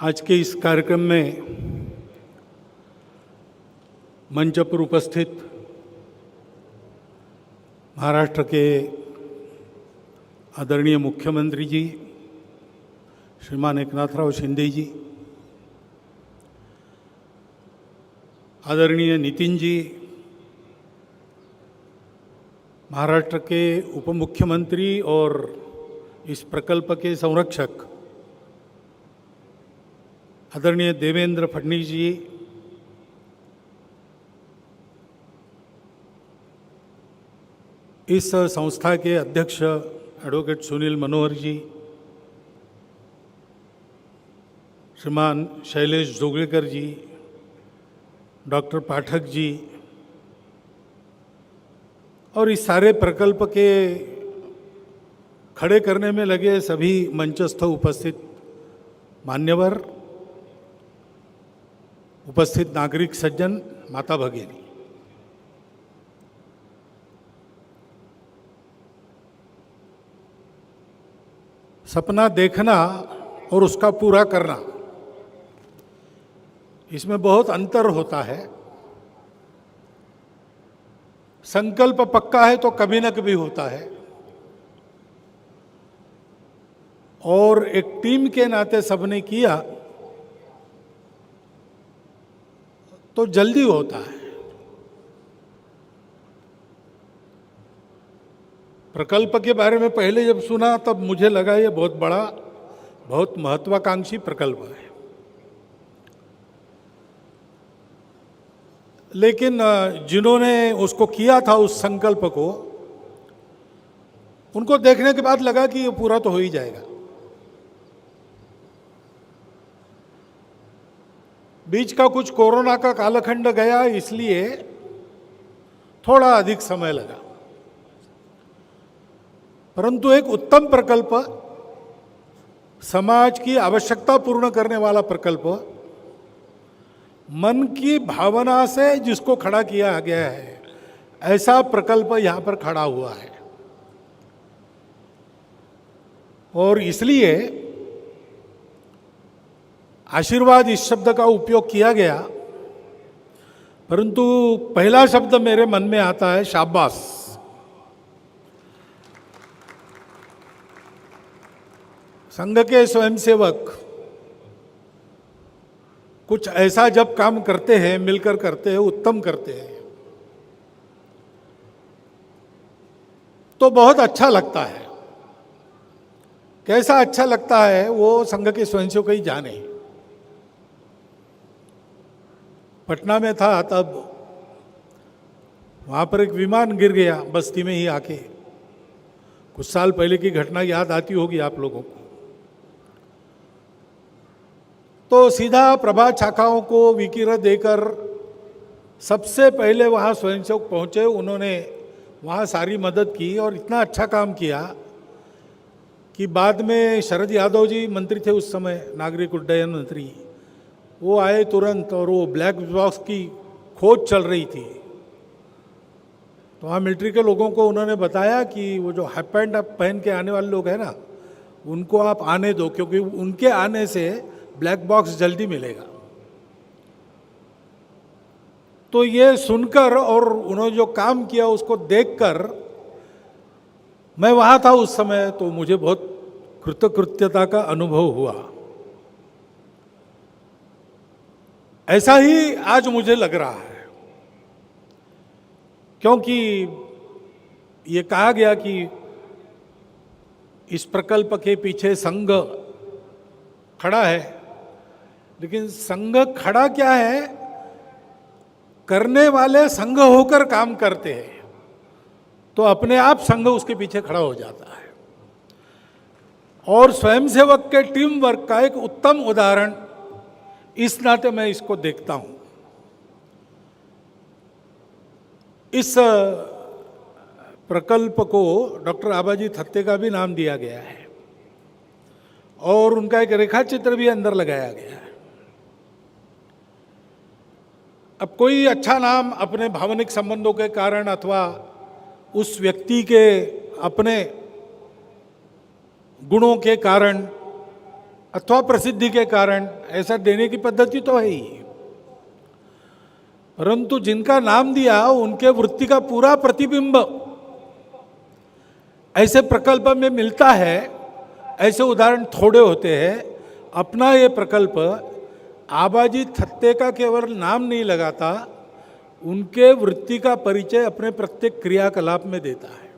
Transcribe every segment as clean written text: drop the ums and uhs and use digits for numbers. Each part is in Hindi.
आज के इस कार्यक्रम में मंच पर उपस्थित महाराष्ट्र के आदरणीय मुख्यमंत्री जी श्रीमान एकनाथराव शिंदे जी, आदरणीय नितिन जी, महाराष्ट्र के उप मुख्यमंत्री और इस प्रकल्प के संरक्षक आदरणीय देवेंद्र फडणवीस जी, इस संस्था के अध्यक्ष एडवोकेट सुनील मनोहर जी, श्रीमान शैलेश जोगळेकर जी, डॉक्टर पाठक जी और इस सारे प्रकल्प के खड़े करने में लगे सभी मंचस्थ उपस्थित मान्यवर, उपस्थित नागरिक सज्जन, माता भगिनी, सपना देखना और उसका पूरा करना, इसमें बहुत अंतर होता है। संकल्प पक्का है तो कभी न कभी होता है, और एक टीम के नाते सबने किया तो जल्दी होता है। प्रकल्प के बारे में पहले जब सुना तब मुझे लगा ये बहुत बड़ा, बहुत महत्वाकांक्षी प्रकल्प है, लेकिन जिन्होंने उसको किया था उस संकल्प को, उनको देखने के बाद लगा कि ये पूरा तो हो ही जाएगा। बीच का कुछ कोरोना का कालखंड गया, इसलिए थोड़ा अधिक समय लगा, परंतु एक उत्तम प्रकल्प, समाज की आवश्यकता पूर्ण करने वाला प्रकल्प, मन की भावना से जिसको खड़ा किया गया है, ऐसा प्रकल्प यहां पर खड़ा हुआ है। और इसलिए आशीर्वाद इस शब्द का उपयोग किया गया, परंतु पहला शब्द मेरे मन में आता है शाबाश। संघ के स्वयंसेवक कुछ ऐसा जब काम करते हैं, मिलकर करते हैं, उत्तम करते हैं, तो बहुत अच्छा लगता है। कैसा अच्छा लगता है वो संघ के स्वयंसेवक ही जाने। पटना में था तब वहाँ पर एक विमान गिर गया बस्ती में ही आके, कुछ साल पहले की घटना याद आती होगी आप लोगों को। तो सीधा प्रभात शाखाओं को विकिरण देकर सबसे पहले वहाँ स्वयंसेवक पहुँचे, उन्होंने वहाँ सारी मदद की और इतना अच्छा काम किया कि बाद में शरद यादव जी मंत्री थे उस समय, नागरिक उड्डयन मंत्री, वो आए तुरंत और वो ब्लैक बॉक्स की खोज चल रही थी। तो वहाँ मिलिट्री के लोगों को उन्होंने बताया कि वो जो हाफ पैंट पहन के आने वाले लोग हैं ना, उनको आप आने दो, क्योंकि उनके आने से ब्लैक बॉक्स जल्दी मिलेगा। तो ये सुनकर और उन्होंने जो काम किया उसको देखकर, मैं वहाँ था उस समय, तो मुझे बहुत कृतकृत्यता का अनुभव हुआ। ऐसा ही आज मुझे लग रहा है, क्योंकि ये कहा गया कि इस प्रकल्प के पीछे संघ खड़ा है, लेकिन संघ खड़ा क्या है, करने वाले संघ होकर काम करते हैं, तो अपने आप संघ उसके पीछे खड़ा हो जाता है। और स्वयंसेवक के टीम वर्क का एक उत्तम उदाहरण इस नाते मैं इसको देखता हूं। इस प्रकल्प को डॉक्टर आबाजी थत्ते का भी नाम दिया गया है और उनका एक रेखा चित्र भी अंदर लगाया गया है। अब कोई अच्छा नाम अपने भावनिक संबंधों के कारण अथवा उस व्यक्ति के अपने गुणों के कारण अथवा प्रसिद्धि के कारण ऐसा देने की पद्धति तो है ही, परंतु जिनका नाम दिया उनके वृत्ति का पूरा प्रतिबिंब ऐसे प्रकल्प में मिलता है। ऐसे उदाहरण थोड़े होते हैं। अपना ये प्रकल्प आबाजी थत्ते का केवल नाम नहीं लगाता, उनके वृत्ति का परिचय अपने प्रत्येक क्रियाकलाप में देता है।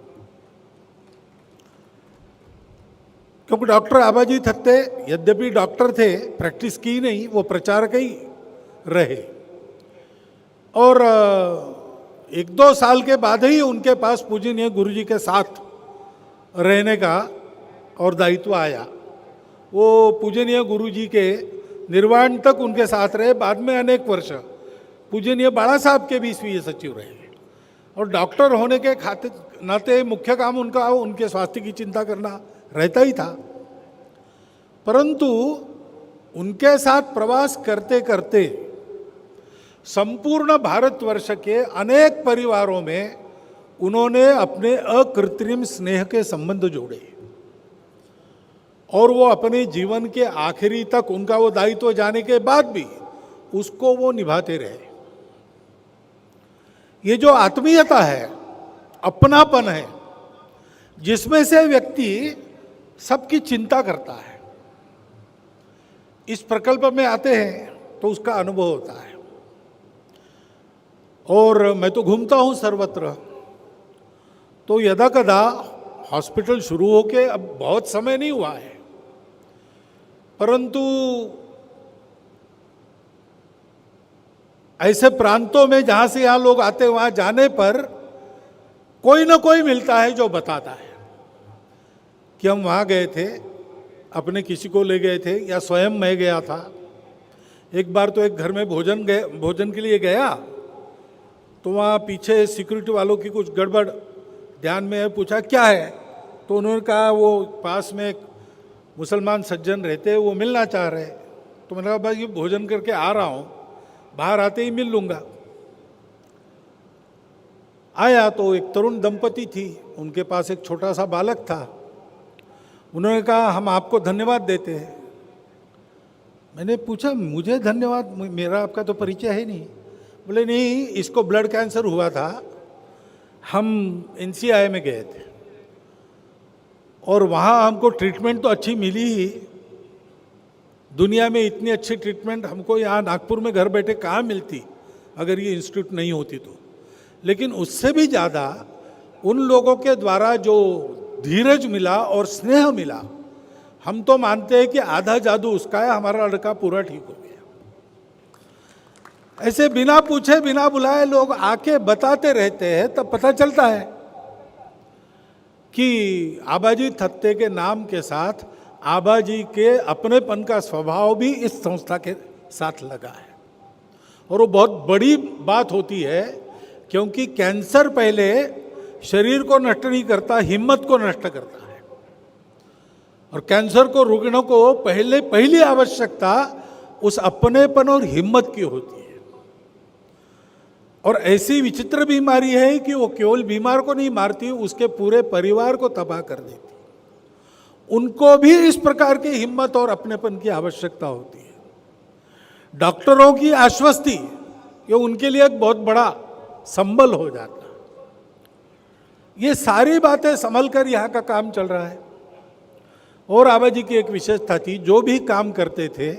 क्योंकि डॉक्टर आबाजी थत्ते यद्यपि डॉक्टर थे, प्रैक्टिस की नहीं, वो प्रचारक ही रहे। और 1-2 साल के बाद ही उनके पास पूजनीय गुरुजी के साथ रहने का और दायित्व आया। वो पूजनीय गुरुजी के निर्वाण तक उनके साथ रहे। बाद में अनेक वर्ष पूजनीय बाला साहब के भी स्वीय सचिव रहे। और डॉक्टर होने के नाते मुख्य काम उनका उनके स्वास्थ्य की चिंता करना रहता ही था। परंतु उनके साथ प्रवास करते करते संपूर्ण भारतवर्ष के अनेक परिवारों में उन्होंने अपने अकृत्रिम स्नेह के संबंध जोड़े और वो अपने जीवन के आखिरी तक, उनका वो दायित्व जाने के बाद भी उसको वो निभाते रहे। ये जो आत्मीयता है, अपनापन है, जिसमें से व्यक्ति सबकी चिंता करता है, इस प्रकल्प में आते हैं तो उसका अनुभव होता है। और मैं तो घूमता हूँ सर्वत्र, तो यदा कदा हॉस्पिटल शुरू होके अब बहुत समय नहीं हुआ है, परंतु ऐसे प्रांतों में जहाँ से यहाँ लोग आते हैं, वहाँ जाने पर कोई ना कोई मिलता है जो बताता है कि हम वहाँ गए थे, अपने किसी को ले गए थे, या स्वयं मैं गया था। एक बार तो एक घर में भोजन के लिए गया, तो वहाँ पीछे सिक्योरिटी वालों की कुछ गड़बड़ ध्यान में है, पूछा क्या है, तो उन्होंने कहा वो पास में एक मुसलमान सज्जन रहते, वो मिलना चाह रहे। तो मैंने कहा भाई ये भोजन करके आ रहा हूँ, बाहर आते ही मिल लूँगा। आया तो एक तरुण दंपति थी, उनके पास एक छोटा सा बालक था। उन्होंने कहा हम आपको धन्यवाद देते हैं। मैंने पूछा मुझे धन्यवाद, मेरा आपका तो परिचय है नहीं। बोले नहीं, इसको ब्लड कैंसर हुआ था, हम NCI में गए थे और वहाँ हमको ट्रीटमेंट तो अच्छी मिली ही। दुनिया में इतनी अच्छी ट्रीटमेंट हमको यहाँ नागपुर में घर बैठे कहाँ मिलती अगर ये इंस्टीट्यूट नहीं होती तो। लेकिन उससे भी ज़्यादा उन लोगों के द्वारा जो धीरज मिला और स्नेह मिला, हम तो मानते हैं कि आधा जादू उसका है, हमारा लड़का पूरा ठीक हो गया। ऐसे बिना पूछे बिना बुलाए लोग आके बताते रहते हैं, तब पता चलता है कि आबाजी थत्ते के नाम के साथ आबाजी के अपनेपन का स्वभाव भी इस संस्था के साथ लगा है। और वो बहुत बड़ी बात होती है, क्योंकि कैंसर पहले शरीर को नष्ट नहीं करता, हिम्मत को नष्ट करता है। और कैंसर को रोगीयों को पहली आवश्यकता उस अपनेपन और हिम्मत की होती है। और ऐसी विचित्र बीमारी है कि वो केवल बीमार को नहीं मारती, उसके पूरे परिवार को तबाह कर देती। उनको भी इस प्रकार की हिम्मत और अपनेपन की आवश्यकता होती है। डॉक्टरों की आश्वस्ति ये उनके लिए एक बहुत बड़ा संबल हो जाता है। ये सारी बातें संभल कर यहाँ का काम चल रहा है। और आबाजी की एक विशेषता थी, जो भी काम करते थे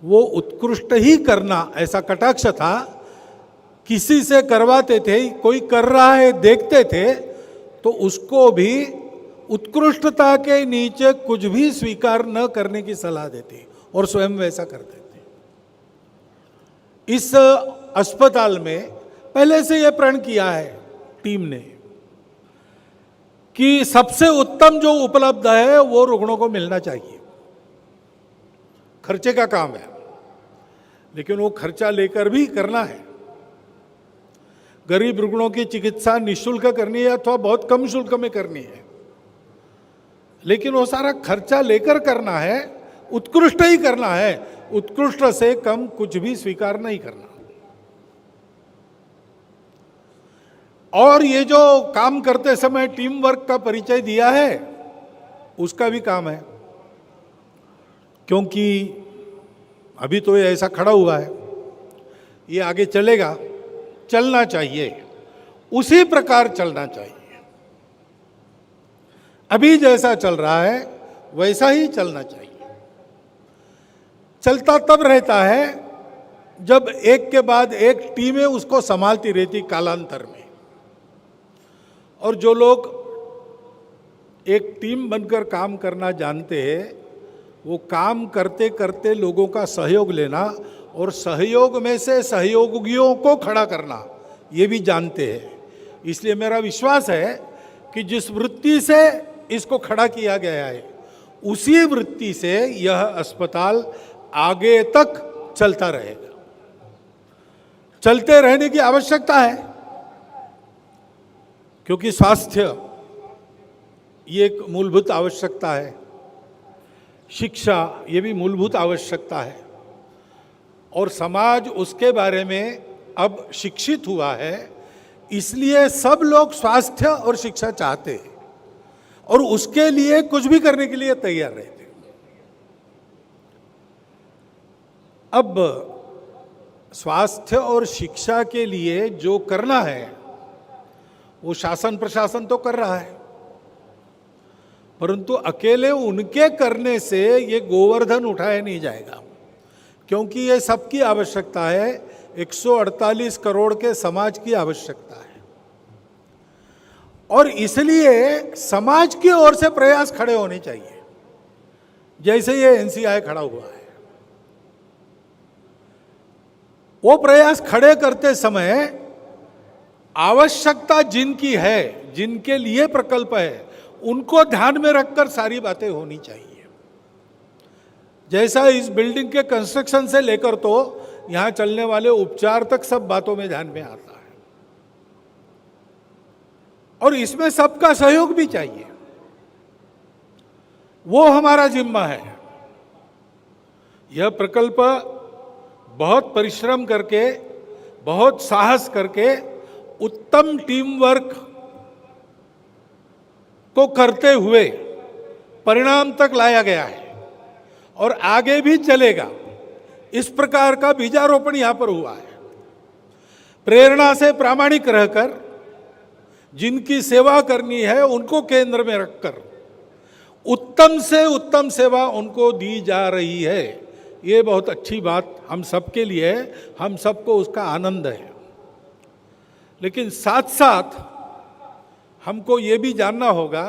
वो उत्कृष्ट ही करना, ऐसा कटाक्ष था। किसी से करवाते थे, कोई कर रहा है देखते थे, तो उसको भी उत्कृष्टता के नीचे कुछ भी स्वीकार न करने की सलाह देते और स्वयं वैसा करते थे। इस अस्पताल में पहले से यह प्रण किया है टीम ने कि सबसे उत्तम जो उपलब्ध है वो रुग्णों को मिलना चाहिए। खर्चे का काम है, लेकिन वो खर्चा लेकर भी करना है। गरीब रुग्णों की चिकित्सा निःशुल्क करनी है अथवा बहुत कम शुल्क में करनी है, लेकिन वो सारा खर्चा लेकर करना है, उत्कृष्ट ही करना है। उत्कृष्ट से कम कुछ भी स्वीकार नहीं करना। और ये जो काम करते समय टीम वर्क का परिचय दिया है, उसका भी काम है। क्योंकि अभी तो ये ऐसा खड़ा हुआ है, ये आगे चलेगा, चलना चाहिए, उसी प्रकार चलना चाहिए। अभी जैसा चल रहा है वैसा ही चलना चाहिए। चलता तब रहता है जब एक के बाद एक टीमें उसको संभालती रहती कालांतर में, और जो लोग एक टीम बनकर काम करना जानते हैं वो काम करते करते लोगों का सहयोग लेना और सहयोग में से सहयोगियों को खड़ा करना ये भी जानते हैं। इसलिए मेरा विश्वास है कि जिस वृत्ति से इसको खड़ा किया गया है उसी वृत्ति से यह अस्पताल आगे तक चलता रहेगा। चलते रहने की आवश्यकता है, क्योंकि स्वास्थ्य ये एक मूलभूत आवश्यकता है, शिक्षा ये भी मूलभूत आवश्यकता है, और समाज उसके बारे में अब शिक्षित हुआ है। इसलिए सब लोग स्वास्थ्य और शिक्षा चाहते हैं और उसके लिए कुछ भी करने के लिए तैयार रहते हैं। अब स्वास्थ्य और शिक्षा के लिए जो करना है वो शासन प्रशासन तो कर रहा है, परंतु अकेले उनके करने से ये गोवर्धन उठाया नहीं जाएगा, क्योंकि ये सबकी आवश्यकता है। 148 करोड़ के समाज की आवश्यकता है, और इसलिए समाज की ओर से प्रयास खड़े होने चाहिए। जैसे ये एनसीआई खड़ा हुआ है, वो प्रयास खड़े करते समय आवश्यकता जिनकी है, जिनके लिए प्रकल्प है, उनको ध्यान में रखकर सारी बातें होनी चाहिए। जैसा इस बिल्डिंग के कंस्ट्रक्शन से लेकर तो यहां चलने वाले उपचार तक सब बातों में ध्यान में आता है, और इसमें सबका सहयोग भी चाहिए। वो हमारा जिम्मा है। यह प्रकल्प बहुत परिश्रम करके, बहुत साहस करके, उत्तम टीम वर्क को करते हुए परिणाम तक लाया गया है और आगे भी चलेगा। इस प्रकार का बीजारोपण यहां पर हुआ है। प्रेरणा से प्रामाणिक रहकर जिनकी सेवा करनी है उनको केंद्र में रखकर उत्तम से उत्तम सेवा उनको दी जा रही है। ये बहुत अच्छी बात हम सबके लिए है, हम सबको उसका आनंद है। लेकिन साथ साथ हमको ये भी जानना होगा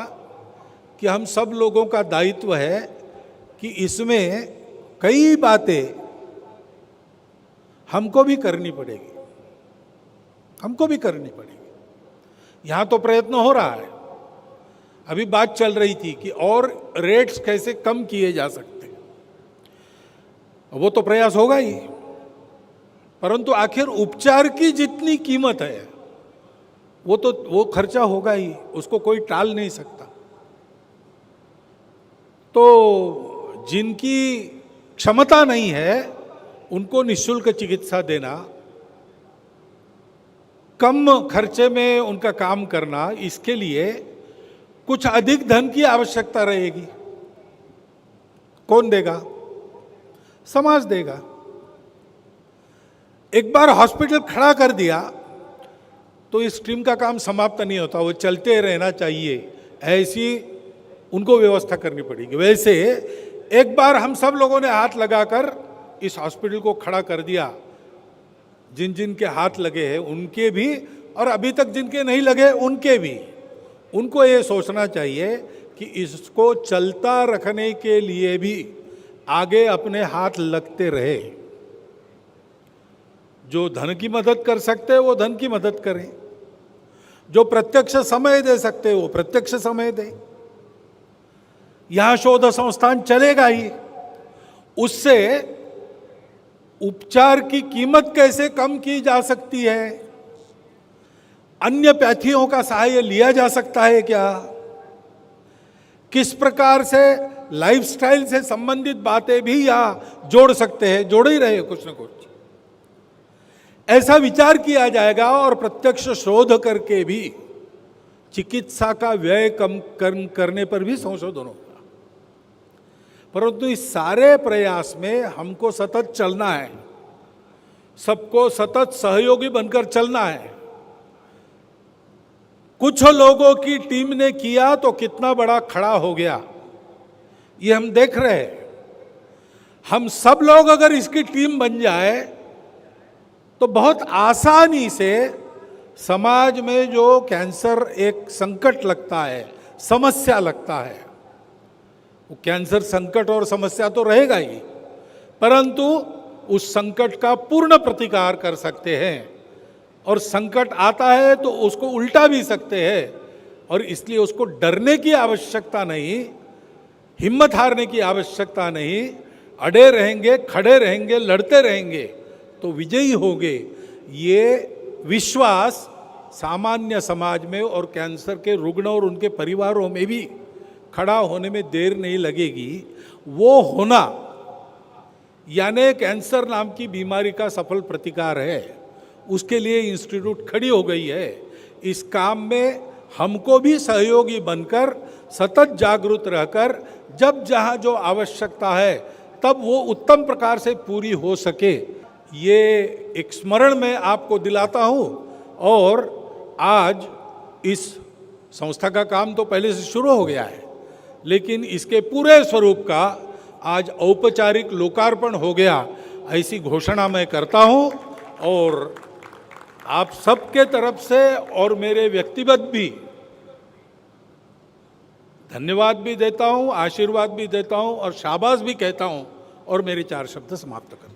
कि हम सब लोगों का दायित्व है कि इसमें कई बातें हमको भी करनी पड़ेगी, हमको भी करनी पड़ेगी। यहाँ तो प्रयत्न हो रहा है, अभी बात चल रही थी कि और रेट्स कैसे कम किए जा सकते हैं, वो तो प्रयास होगा ही, परंतु आखिर उपचार की जितनी कीमत है वो खर्चा होगा ही, उसको कोई टाल नहीं सकता। तो जिनकी क्षमता नहीं है उनको निःशुल्क चिकित्सा देना, कम खर्चे में उनका काम करना, इसके लिए कुछ अधिक धन की आवश्यकता रहेगी। कौन देगा? समाज देगा। एक बार हॉस्पिटल खड़ा कर दिया तो इस टीम का काम समाप्त नहीं होता, वो चलते रहना चाहिए। ऐसी उनको व्यवस्था करनी पड़ेगी। वैसे एक बार हम सब लोगों ने हाथ लगाकर इस हॉस्पिटल को खड़ा कर दिया, जिन जिन के हाथ लगे हैं उनके भी, और अभी तक जिनके नहीं लगे उनके भी, उनको ये सोचना चाहिए कि इसको चलता रखने के लिए भी आगे अपने हाथ लगते रहे। जो धन की मदद कर सकते हैं वो धन की मदद करें, जो प्रत्यक्ष समय दे सकते हैं वो प्रत्यक्ष समय दें। यहां शोध संस्थान चलेगा ही, उससे उपचार की कीमत कैसे कम की जा सकती है, अन्य पैथियों का सहाय लिया जा सकता है क्या, किस प्रकार से लाइफस्टाइल से संबंधित बातें भी यहां जोड़ सकते हैं, जोड़ ही रहे कुछ न कुछ, ऐसा विचार किया जाएगा। और प्रत्यक्ष शोध करके भी चिकित्सा का व्यय कम करने पर भी संशोधन होगा। परंतु इस सारे प्रयास में हमको सतत चलना है, सबको सतत सहयोगी बनकर चलना है। कुछ लोगों की टीम ने किया तो कितना बड़ा खड़ा हो गया, ये हम देख रहे हैं। हम सब लोग अगर इसकी टीम बन जाए तो बहुत आसानी से समाज में जो कैंसर एक संकट लगता है, समस्या लगता है, वो कैंसर संकट और समस्या तो रहेगा ही, परंतु उस संकट का पूर्ण प्रतिकार कर सकते हैं। और संकट आता है तो उसको उल्टा भी सकते हैं, और इसलिए उसको डरने की आवश्यकता नहीं, हिम्मत हारने की आवश्यकता नहीं। अड़े रहेंगे, खड़े रहेंगे, लड़ते रहेंगे तो विजयी होंगे। ये विश्वास सामान्य समाज में और कैंसर के रुग्ण और उनके परिवारों में भी खड़ा होने में देर नहीं लगेगी। वो होना यानी कैंसर नाम की बीमारी का सफल प्रतिकार है, उसके लिए इंस्टीट्यूट खड़ी हो गई है। इस काम में हमको भी सहयोगी बनकर सतत जागरूक रहकर जब जहाँ जो आवश्यकता है तब वो उत्तम प्रकार से पूरी हो सके, ये एक स्मरण मैं आपको दिलाता हूँ। और आज इस संस्था का काम तो पहले से शुरू हो गया है, लेकिन इसके पूरे स्वरूप का आज औपचारिक लोकार्पण हो गया, ऐसी घोषणा मैं करता हूँ। और आप सबके तरफ से और मेरे व्यक्तिगत भी धन्यवाद भी देता हूँ, आशीर्वाद भी देता हूँ और शाबाश भी कहता हूँ, और मेरे 4 शब्द समाप्त करता हूँ।